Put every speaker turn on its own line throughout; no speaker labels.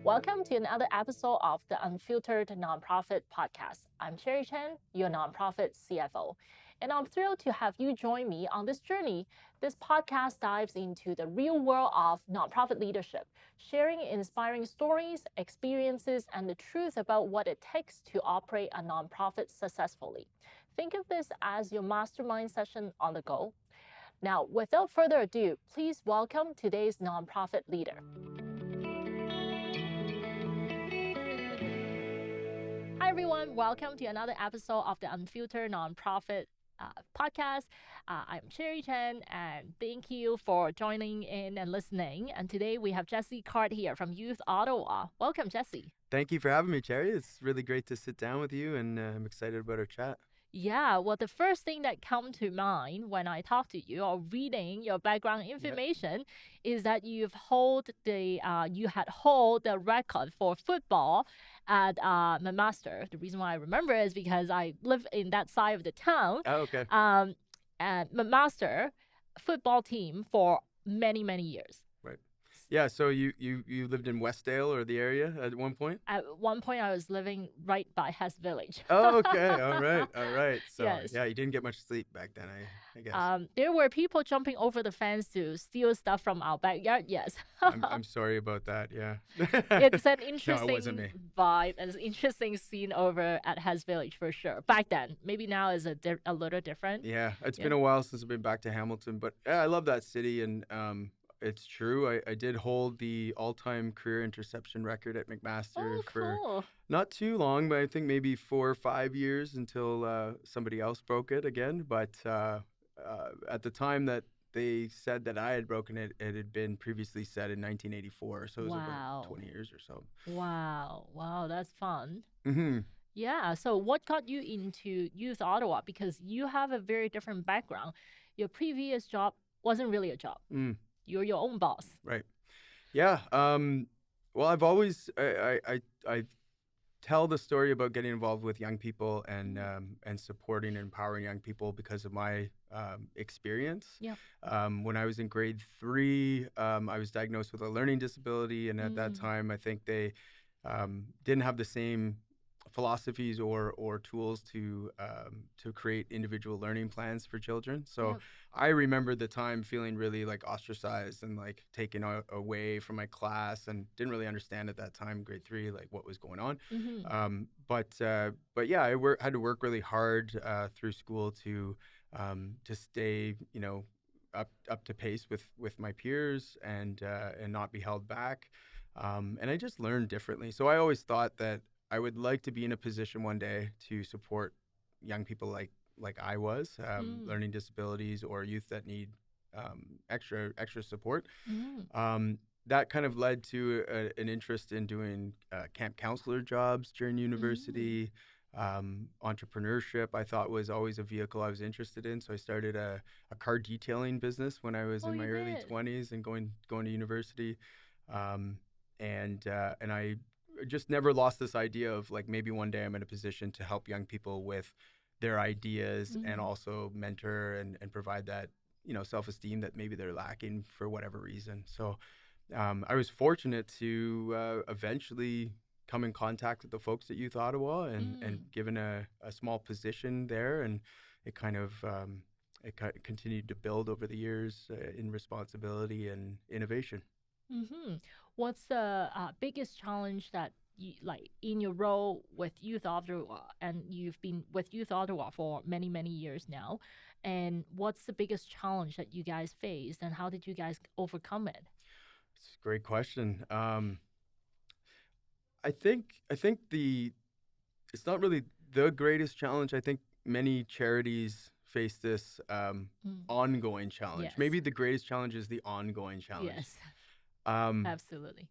Welcome to another episode of the Unfiltered Nonprofit Podcast. I'm Cherry Chen, your nonprofit CFO, and I'm thrilled to have you join me on this journey. This podcast dives into the real world of nonprofit leadership, sharing inspiring stories, experiences, and the truth about what it takes to operate a nonprofit successfully. Think of this as your mastermind session on the go. Now, without further ado, please welcome today's nonprofit leader. Hi, everyone. Welcome to another episode of the Unfiltered Nonprofit Podcast. I'm Cherry Chen, and thank you for joining in and listening. And today we have Jessie Card here from Youth Ottawa. Welcome, Jessie.
Thank you for having me, Cherry. It's really great to sit down with you, and I'm excited about our chat.
Yeah, well, the first thing that comes to mind when I talk to you or reading your background information is that you had hold the record for football at McMaster. The reason why I remember is because I live in that side of the town.
Oh, okay.
And McMaster football team for many, many years.
Right. Yeah, so you lived in Westdale or the area at one point?
At one point, I was living right by Hess Village.
Oh, okay. All right. So,
yes.
Yeah, you didn't get much sleep back then, I guess.
There were people jumping over the fence to steal stuff from our backyard, yes.
I'm sorry about that, yeah.
It's an interesting
No, it wasn't me.
vibe and an interesting scene over at Hess Village for sure. Back then, maybe now is a little different.
Yeah, it's been a while since I've been back to Hamilton, but I love that city, and it's true. I did hold the all-time career interception record at McMaster for not too long, but I think maybe 4 or 5 years until somebody else broke it again. But at the time that they said that I had broken it, it had been previously set in 1984, so it was about 20 years or so.
Wow, that's fun.
Mm-hmm.
Yeah, so what got you into Youth Ottawa? Because you have a very different background. Your previous job wasn't really a job. You're your own boss.
Right. Yeah. Well, I've always I tell the story about getting involved with young people and supporting and empowering young people because of my experience.
Yeah.
When I was in grade 3, I was diagnosed with a learning disability, and at that time, I think they didn't have the same philosophies or tools to create individual learning plans for children. So I remember the time feeling really like ostracized and like taken away from my class, and didn't really understand at that time, grade 3, like what was going on. But yeah, I had to work really hard through school to stay, up to pace with my peers and not be held back. And I just learned differently. So I always thought that I would like to be in a position one day to support young people like I was, learning disabilities or youth that need extra support. That kind of led to an interest in doing camp counselor jobs during university. Entrepreneurship, I thought, was always a vehicle I was interested in. So I started a car detailing business when I was in my early 20s and going to university. And I just never lost this idea of like maybe one day I'm in a position to help young people with their ideas and also mentor and provide that, self-esteem that maybe they're lacking for whatever reason. So I was fortunate to eventually come in contact with the folks at Youth Ottawa and given a small position there, and it kind of continued to build over the years in responsibility and innovation.
What's the biggest challenge that you, like in your role with Youth Ottawa, and you've been with Youth Ottawa for many, many years now, and what's the biggest challenge that you guys faced, and how did you guys overcome it?
It's a great question. I think it's not really the greatest challenge. I think many charities face this ongoing challenge.
Yes.
Maybe the greatest challenge is the ongoing challenge.
Yes. Absolutely.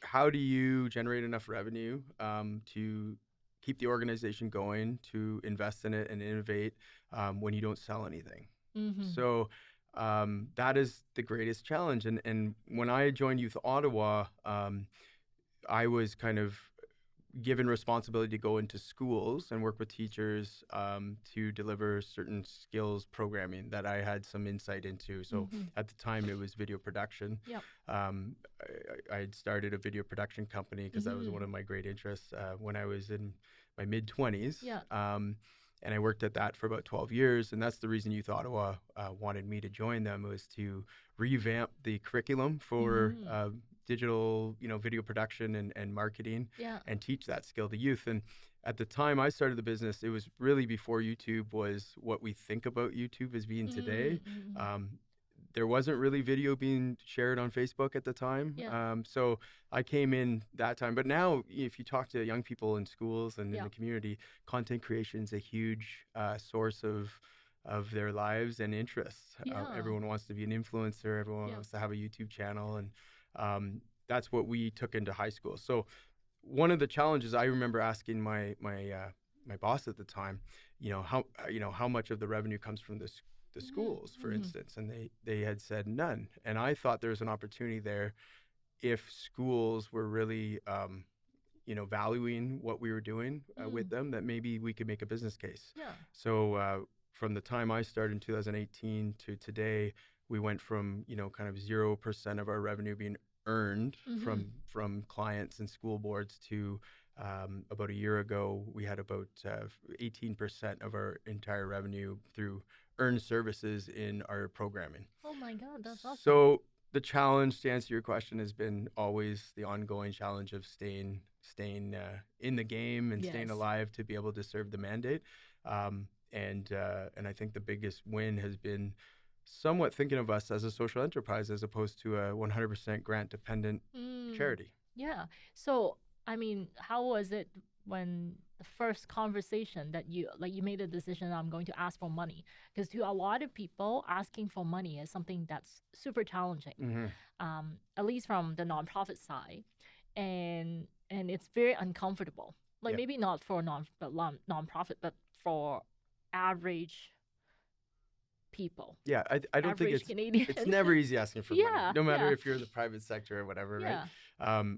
How do you generate enough revenue to keep the organization going, to invest in it and innovate when you don't sell anything? So that is the greatest challenge. And when I joined Youth Ottawa, I was kind of given responsibility to go into schools and work with teachers to deliver certain skills programming that I had some insight into. So at the time, it was video production.
Yep.
I had started a video production company because that was one of my great interests when I was in my mid-20s.
Yeah.
And I worked at that for about 12 years. And that's the reason Youth Ottawa wanted me to join them, was to revamp the curriculum for digital, video production and marketing, and teach that skill to youth. And at the time I started the business, it was really before YouTube was what we think about YouTube as being today. There wasn't really video being shared on Facebook at the time. So I came in that time. But now, if you talk to young people in schools and in the community, content creation is a huge source of their lives and interests. Everyone wants to be an influencer. Everyone wants to have a YouTube channel. And that's what we took into high school. So one of the challenges I remember asking my boss at the time, how much of the revenue comes from the schools, for instance, and they had said none. And I thought there was an opportunity there if schools were really, valuing what we were doing with them, that maybe we could make a business case. So from the time I started in 2018 to today, we went from, kind of 0% of our revenue being earned from clients and school boards to about a year ago, we had about 18% of our entire revenue through earned services in our programming.
Oh my God, that's awesome.
So the challenge, to answer your question, has been always the ongoing challenge of staying in the game and staying alive to be able to serve the mandate. And I think the biggest win has been somewhat thinking of us as a social enterprise as opposed to a 100% grant-dependent charity.
Yeah. So, I mean, how was it when the first conversation that you made a decision, I'm going to ask for money? Because to a lot of people, asking for money is something that's super challenging, at least from the nonprofit side. And it's very uncomfortable. Maybe not for nonprofit, but for average people.
Yeah, I don't think it's never easy asking for money, no matter if you're in the private sector or whatever, right?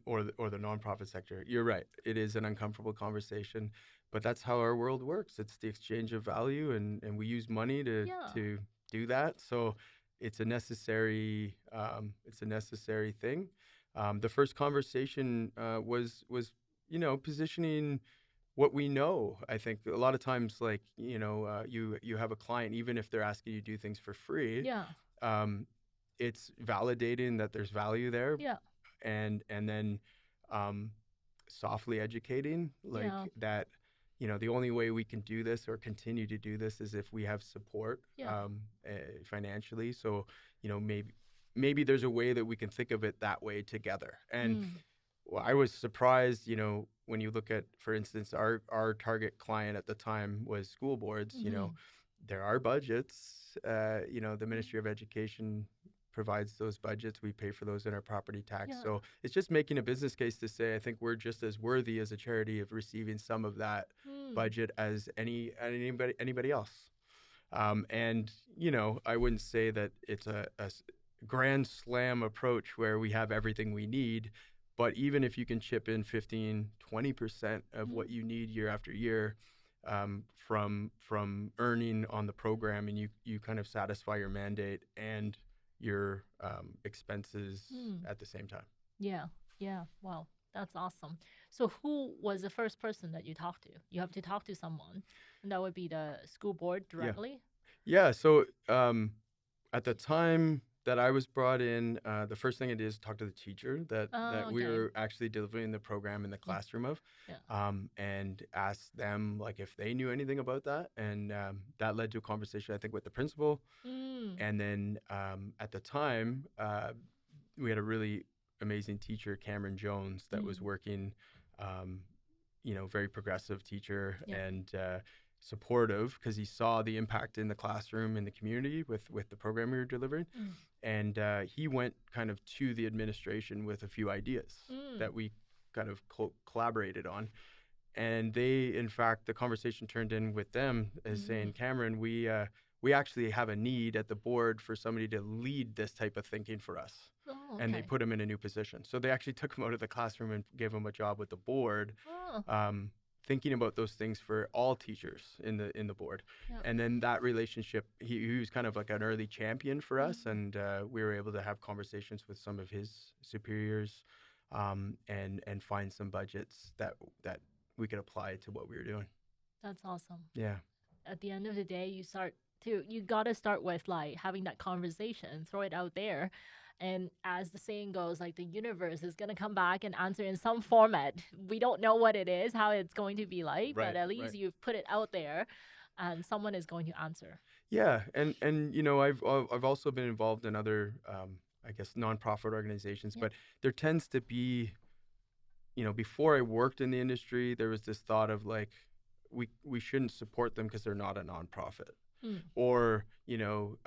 Or the nonprofit sector. You're right. It is an uncomfortable conversation, but that's how our world works. It's the exchange of value, and we use money to do that. So it's a necessary thing. The first conversation was positioning what we know. I think a lot of times, you have a client, even if they're asking you to do things for free, it's validating that there's value there, and then softly educating that, the only way we can do this or continue to do this is if we have support financially. So, maybe there's a way that we can think of it that way together. And I was surprised, when you look at, for instance, our target client at the time was school boards. There are budgets. The Ministry of Education provides those budgets. We pay for those in our property tax. So it's just making a business case to say, I think we're just as worthy as a charity of receiving some of that budget as anybody else. And I wouldn't say that it's a grand slam approach where we have everything we need. But even if you can chip in 15, 20% of what you need year after year from earning on the program, and you kind of satisfy your mandate and your expenses at the same time.
Yeah. Wow, that's awesome. So who was the first person that you talked to? You have to talk to someone, and that would be the school board directly?
Yeah. So at the time that I was brought in, the first thing I did is talk to the teacher that we were actually delivering the program in the classroom of, and ask them if they knew anything about that. And that led to a conversation, I think, with the principal. And then at the time, we had a really amazing teacher, Cameron Jones, that was working, very progressive teacher and supportive, because he saw the impact in the classroom, in the community with the program we were delivering. And he went kind of to the administration with a few ideas that we kind of collaborated on. And they, in fact, the conversation turned in with them as saying, Cameron, we we actually have a need at the board for somebody to lead this type of thinking for us.
Oh,
And they
okay.
put him in a new position. So they actually took him out of the classroom and gave him a job with the board,
Oh,
thinking about those things for all teachers in the board.
yeah.
And then that relationship, he was kind of like an early champion for us,
Mhm.
and we were able to have conversations with some of his superiors, and find some budgets that we could apply to what we were doing.
That's awesome.
Yeah.
At the end of the day, you gotta start with like having that conversation, throw it out there. And as the saying goes, like the universe is gonna come back and answer in some format. We don't know what it is, how it's going to be like, but
Right,
at least
right.
you've put it out there and someone is going to answer.
Yeah, and you know, I've also been involved in other, I guess, nonprofit organizations,
Yeah.
but there tends to be, you know, before I worked in the industry, there was this thought of like, we shouldn't support them because they're not a nonprofit,
Mm.
or you know,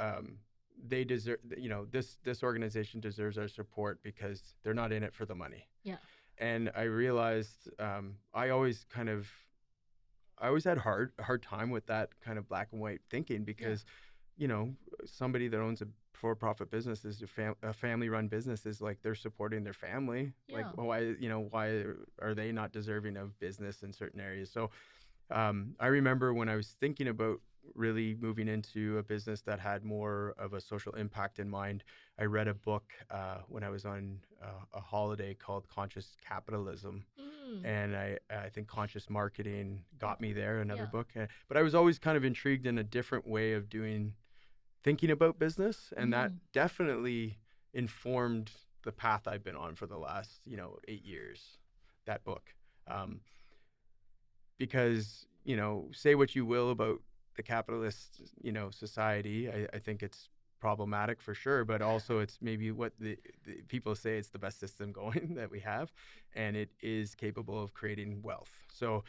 they deserve, you know, this organization deserves our support because they're not in it for the money.
Yeah.
And I realized, I always had a hard time with that kind of black and white thinking, because you know, somebody that owns a for-profit business is a family-run business, is like they're supporting their family. Like,
Yeah.
why are they not deserving of business in certain areas? So I remember when I was thinking about really moving into a business that had more of a social impact in mind, I read a book when I was on a holiday called Conscious Capitalism.
Mm.
And I think Conscious Marketing got me there, another
Yeah.
book. But I was always kind of intrigued in a different way of thinking about business. And that definitely informed the path I've been on for the last, 8 years, that book. Because, say what you will about the capitalist, society, I think it's problematic for sure, but also it's maybe what the people say it's the best system going that we have, and it is capable of creating wealth. So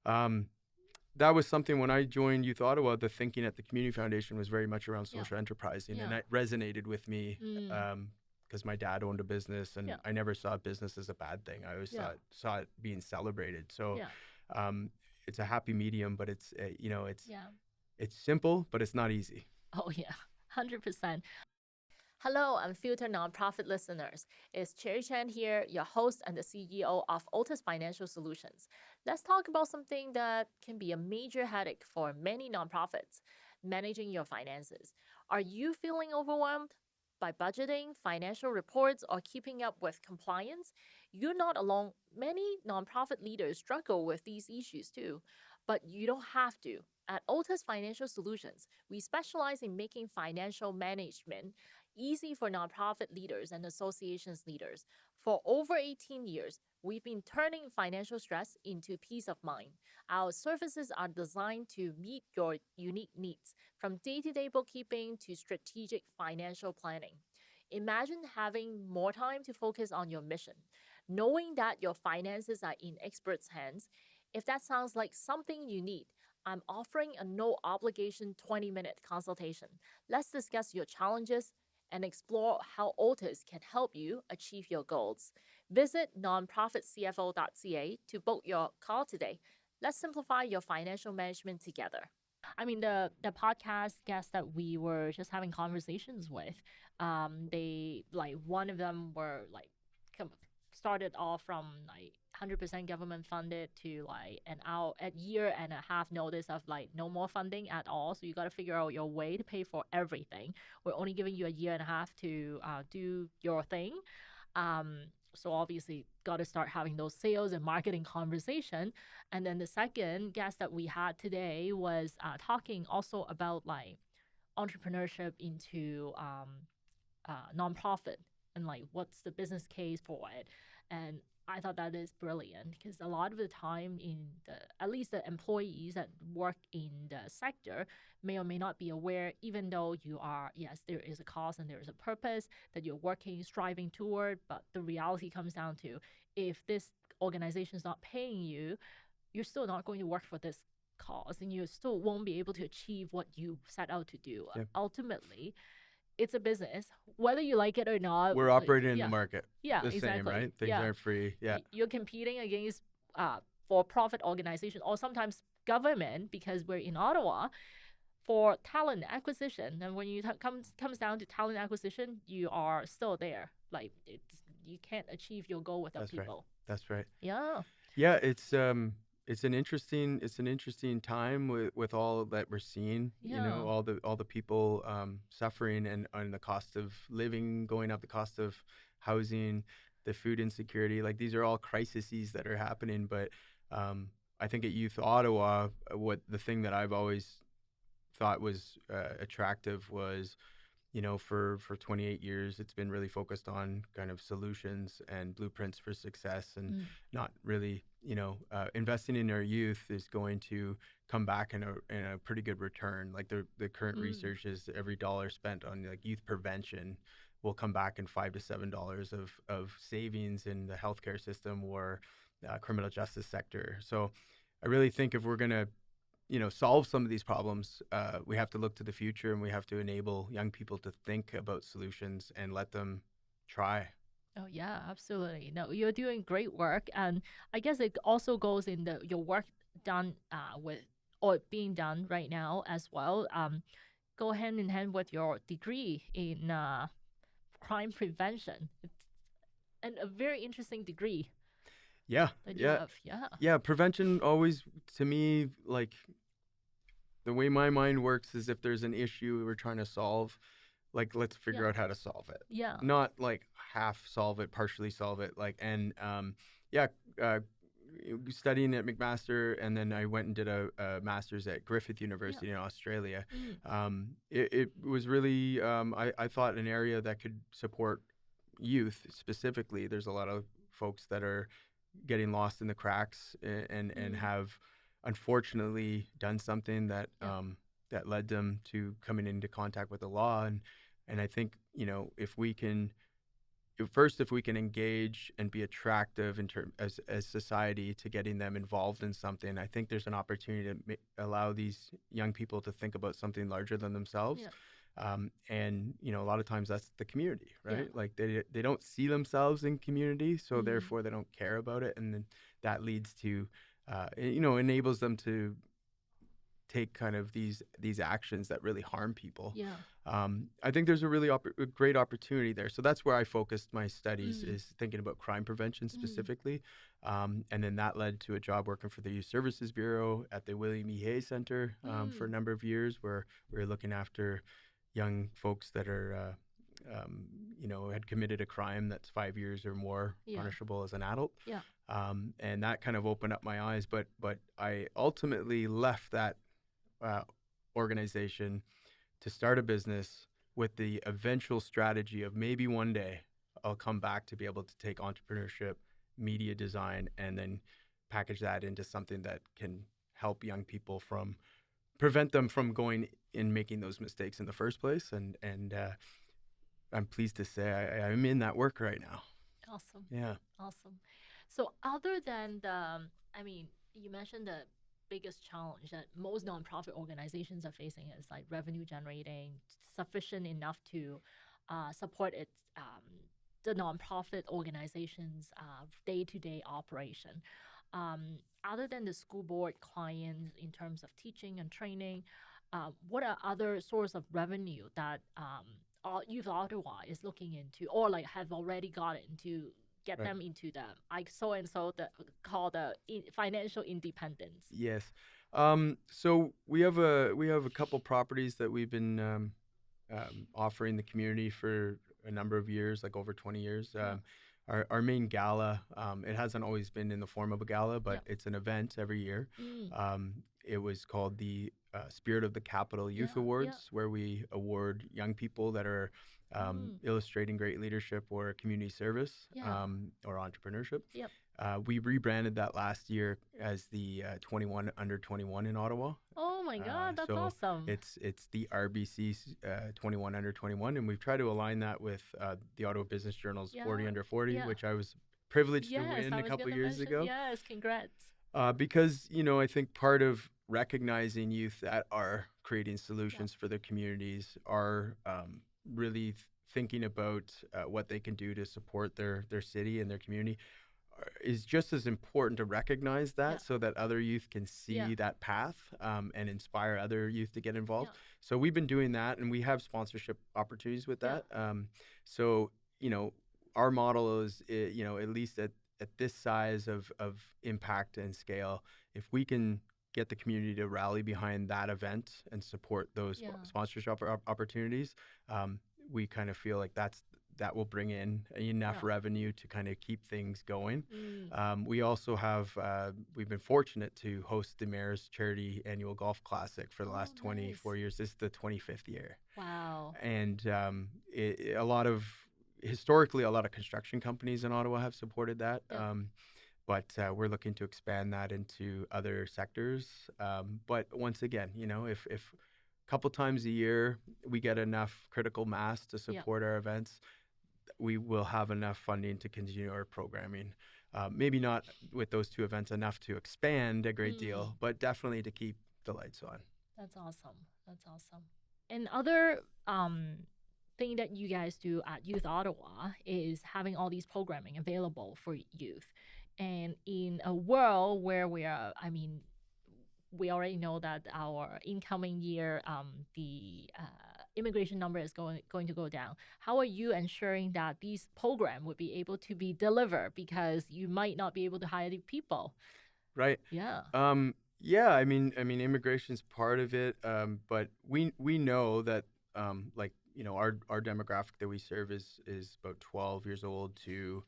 that was something when I joined Youth Ottawa, the thinking at the Community Foundation was very much around social enterprising, and that resonated with me. Because my dad owned a business, and I never saw business as a bad thing. I always saw it being celebrated. So it's a happy medium, but it's it's simple, but it's not easy.
Oh yeah, 100%. Hello, Unfiltered Nonprofit listeners. It's Cherry Chan here, your host and the CEO of Otis Financial Solutions. Let's talk about something that can be a major headache for many nonprofits: managing your finances. Are you feeling overwhelmed by budgeting, financial reports, or keeping up with compliance? You're not alone. Many nonprofit leaders struggle with these issues too, but you don't have to. At Otis Financial Solutions, we specialize in making financial management easy for nonprofit leaders and associations leaders. For over 18 years, we've been turning financial stress into peace of mind. Our services are designed to meet your unique needs, from day-to-day bookkeeping to strategic financial planning. Imagine having more time to focus on your mission, knowing that your finances are in experts' hands. If that sounds like something you need, I'm offering a no obligation 20-minute consultation. Let's discuss your challenges and explore how Otis can help you achieve your goals. Visit nonprofitcfo.ca to book your call today. Let's simplify your financial management together. I mean, the podcast guests that we were just having conversations with, they like one of them were like started off from like 100% government funded to like a year and a half notice of like no more funding at all. So you got to figure out your way to pay for everything. We're only giving you a year and a half to do your thing. So obviously got to start having those sales and marketing conversation. And then the second guest that we had today was talking also about like entrepreneurship into nonprofit and like what's the business case for it. And I thought that is brilliant because a lot of the time at least the employees that work in the sector may or may not be aware, even though yes, there is a cause and there is a purpose that you're working, striving toward, but the reality comes down to if this organization is not paying you, you're still not going to work for this cause and you still won't be able to achieve what you set out to do.
Yep.
Ultimately, it's a business, whether you like it or not.
We're operating in the market.
Yeah,
the
exactly.
same, right? Things aren't free. Yeah.
You're competing against for-profit organizations or sometimes government, because we're in Ottawa. for talent acquisition, and when you comes down to talent acquisition, you are still there. Like you can't achieve your goal without
That's right.
people.
That's right.
Yeah.
Yeah, it's an interesting time with all that we're seeing. You know,
Yeah.
all the people suffering and the cost of living going up, the cost of housing, the food insecurity. Like these are all crises that are happening. But I think at Youth Ottawa, what the thing that I've always thought was attractive was, you know, for 28 years, it's been really focused on kind of solutions and blueprints for success, and not really, you know, investing in our youth is going to come back in a pretty good return. Like the current research is every dollar spent on like youth prevention will come back in $5 to $7 of savings in the healthcare system or criminal justice sector. So I really think if we're going to, you know, solve some of these problems, we have to look to the future, and we have to enable young people to think about solutions and let them try.
Oh yeah, absolutely. No, you're doing great work, and I guess it also goes in your work done with or being done right now as well. Go hand in hand with your degree in crime prevention. It's a very interesting degree
Yeah,
that you have. Yeah.
yeah. Prevention always, to me, like the way my mind works is if there's an issue we're trying to solve, like let's figure out how to solve it.
Yeah.
Not like half solve it, partially solve it. Like yeah, uh, studying at McMaster, and then I went and did a master's at Griffith University in Australia. It was really I thought an area that could support youth specifically. There's a lot of folks that are getting lost in the cracks and have unfortunately done something that that led them to coming into contact with the law, and I think, you know, if we can engage and be attractive as society to getting them involved in something, I think there's an opportunity to allow these young people to think about something larger than themselves. And you know, a lot of times that's the community, right? Like they don't see themselves in community, so therefore they don't care about it, and then that leads to you know, enables them to take kind of these actions that really harm people. I think there's a really a great opportunity there. So that's where I focused my studies, is thinking about crime prevention specifically. And then that led to a job working for the Youth Services Bureau at the William E. Hay Center for a number of years, where we were looking after young folks that are, you know, had committed a crime that's 5 years or more punishable as an adult. And that kind of opened up my eyes. But I ultimately left that organization to start a business with the eventual strategy of maybe one day I'll come back to be able to take entrepreneurship, media design, and then package that into something that can help young people prevent them from going and making those mistakes in the first place. And I'm pleased to say I'm in that work right now.
Awesome.
Yeah.
Awesome. So other than I mean, you mentioned the biggest challenge that most nonprofit organizations are facing is like revenue generating, sufficient enough to support its the nonprofit organization's day-to-day operation. Other than the school board clients in terms of teaching and training, what are other sources of revenue that Youth Ottawa is looking into, or like have already got into, get them into the called financial independence?
Yes. So we have a couple properties that we've been offering the community for a number of years, like over 20 years. Our main gala, it hasn't always been in the form of a gala, but it's an event every year. It was called the Spirit of the Capital Youth Awards, where we award young people that are illustrating great leadership or community service or entrepreneurship. We rebranded that last year as the 21 under 21 in Ottawa.
Oh my God, that's awesome.
It's the RBC 21 under 21, and we've tried to align that with the Ottawa Business Journal's 40 under 40, which I was privileged to win a couple years ago.
Yes, congrats.
Because, you know, I think part of recognizing youth that are creating solutions for their communities are really thinking about what they can do to support their city and their community is just as important to recognize that
Yeah.
so that other youth can see
Yeah.
that path and inspire other youth to get involved.
Yeah.
So we've been doing that, and we have sponsorship opportunities with
Yeah.
that. So, our model is, at least at this size of impact and scale, if we can get the community to rally behind that event and support those
Yeah.
sponsorship opportunities, we kind of feel like that will bring in enough
Yeah.
revenue to kind of keep things going.
Mm.
We also have, we've been fortunate to host the Mayor's Charity Annual Golf Classic for the last
Nice.
24 years. This is the 25th year.
Wow.
And historically, a lot of construction companies in Ottawa have supported that.
Yeah.
But we're looking to expand that into other sectors. But once again, if a couple times a year we get enough critical mass to support our events, we will have enough funding to continue our programming. Maybe not with those two events enough to expand a great deal, but definitely to keep the lights on.
That's awesome. That's awesome. And other thing that you guys do at Youth Ottawa is having all these programming available for youth. And in a world where we already know that our incoming year, the immigration number is going to go down. How are you ensuring that these programs would be able to be delivered, because you might not be able to hire the people?
Right.
Yeah.
Yeah. I mean, immigration's part of it, but we know that, our demographic that we serve is about 12 years old to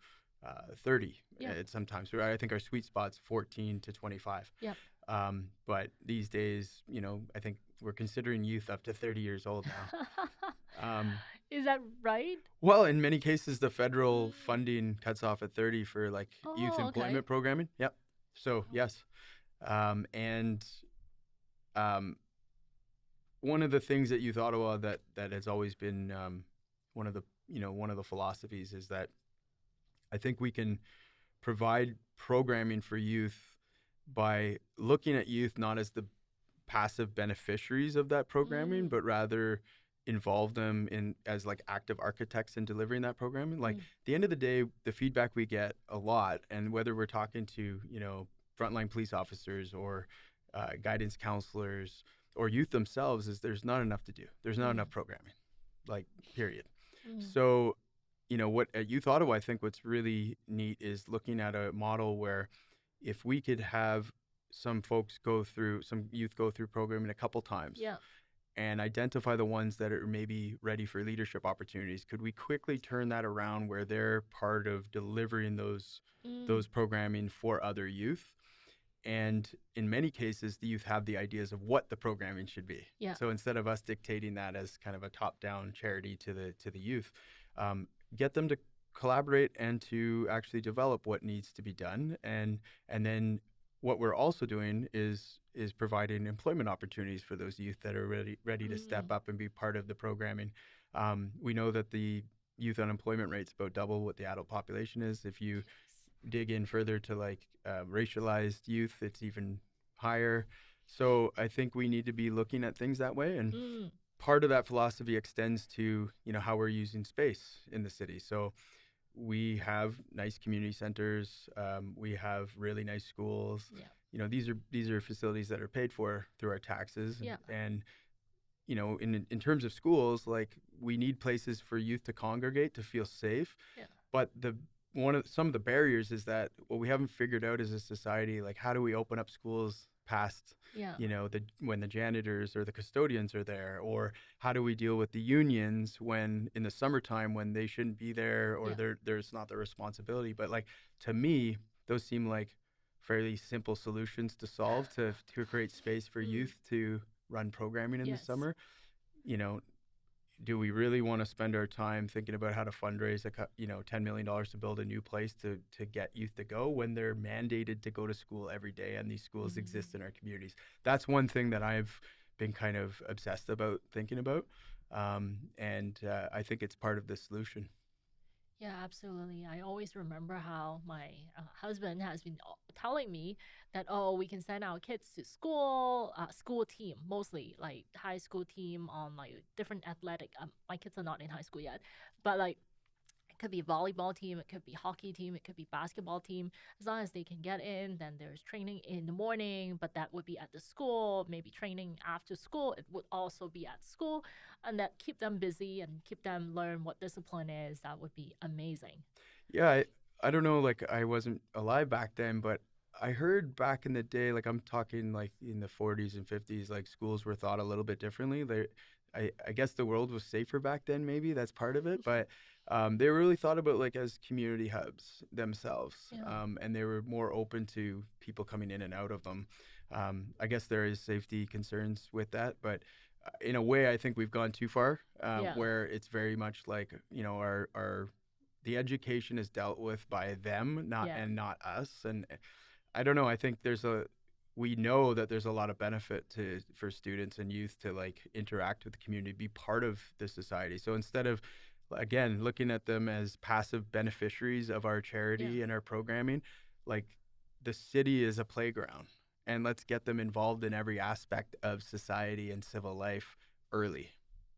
30.
Yeah.
Sometimes I think our sweet spot's 14 to 25.
Yeah.
But these days, I think we're considering youth up to 30 years old now.
Is that right?
Well, in many cases, the federal funding cuts off at 30 for youth employment programming. Yep. So yes, and one of the things at Youth Ottawa that has always been one of the philosophies is that I think we can provide programming for youth by looking at youth not as the passive beneficiaries of that programming, but rather involve them as active architects in delivering that programming. At the end of the day, the feedback we get a lot, and whether we're talking to frontline police officers or guidance counselors or youth themselves, is there's not enough to do. There's not enough programming, period. So what at Youth Ottawa, I think what's really neat is looking at a model where if we could have some youth go through programming a couple times, and identify the ones that are maybe ready for leadership opportunities, could we quickly turn that around where they're part of delivering those programming for other youth? And in many cases, the youth have the ideas of what the programming should be.
Yeah.
So instead of us dictating that as kind of a top-down charity to the youth, get them to collaborate and to actually develop what needs to be done. And then what we're also doing is providing employment opportunities for those youth that are ready to step up and be part of the programming. We know that the youth unemployment rate's about double what the adult population is. If you dig in further to racialized youth, it's even higher. So I think we need to be looking at things that way. And part of that philosophy extends to, how we're using space in the city. So we have nice community centers. We have really nice schools. Yeah. These are facilities that are paid for through our taxes.
Yeah.
And in terms of schools, we need places for youth to congregate, to feel safe.
Yeah.
But some of the barriers is that what we haven't figured out as a society, how do we open up schools past when the janitors or the custodians are there, or how do we deal with the unions when in the summertime when they shouldn't be there, or there's not the responsibility. But to me, those seem like fairly simple solutions to solve to create space for youth to run programming in the summer. Do we really want to spend our time thinking about how to fundraise $10 million to build a new place to get youth to go when they're mandated to go to school every day and these schools exist in our communities? That's one thing that I've been kind of obsessed about thinking about. And I think it's part of the solution.
Yeah, absolutely. I always remember how my husband has been telling me that, we can send our kids to school team, mostly high school team on different athletic. My kids are not in high school yet, but It could be a volleyball team, it could be hockey team, it could be basketball team. As long as they can get in, then there's training in the morning, but that would be at the school, maybe training after school. It would also be at school, and that keep them busy and keep them learn what discipline is. That would be amazing.
Yeah, I don't know, like I wasn't alive back then, but I heard back in the day, like I'm talking like in the 40s and 50s, like schools were thought a little bit differently. I guess the world was safer back then, maybe that's part of it, but they were really thought about like as community hubs themselves,
Yeah.
and they were more open to people coming in and out of them. I guess there is safety concerns with that, but in a way, I think we've gone too far,
Yeah.
where it's very much like, you know, our the education is dealt with by them, not
Yeah.
and not us. And I don't know. I think we know that there's a lot of benefit for students and youth to like interact with the community, be part of the society. So instead of, again, looking at them as passive beneficiaries of our charity and our programming, like the city is a playground, and let's get them involved in every aspect of society and civil life early.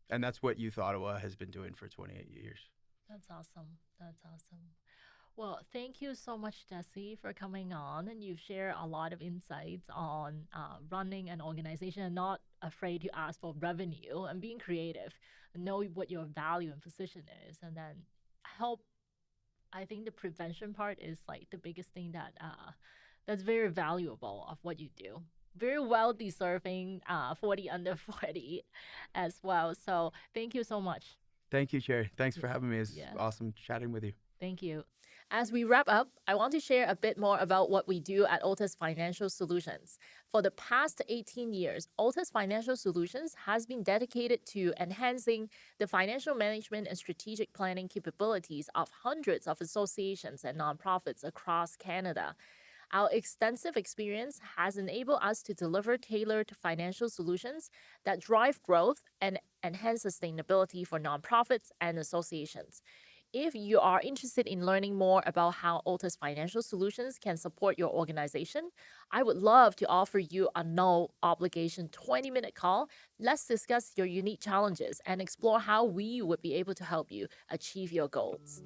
And that's what Youth Ottawa has been doing for 28 years.
That's awesome. That's awesome. Well, thank you so much, Jessie, for coming on. And you've shared a lot of insights on running an organization and not afraid to ask for revenue and being creative and know what your value and position is. And then help. I think the prevention part is like the biggest thing that's very valuable of what you do. Very well deserving 40 under 40 as well. So thank you so much.
Thank you, Cherry. Thanks for having me. It's
Yeah.
awesome chatting with you.
Thank you. As we wrap up, I want to share a bit more about what we do at Otis Financial Solutions. For the past 18 years, Otis Financial Solutions has been dedicated to enhancing the financial management and strategic planning capabilities of hundreds of associations and nonprofits across Canada. Our extensive experience has enabled us to deliver tailored financial solutions that drive growth and enhance sustainability for nonprofits and associations. If you are interested in learning more about how Otis Financial Solutions can support your organization, I would love to offer you a no obligation 20-minute call. Let's discuss your unique challenges and explore how we would be able to help you achieve your goals.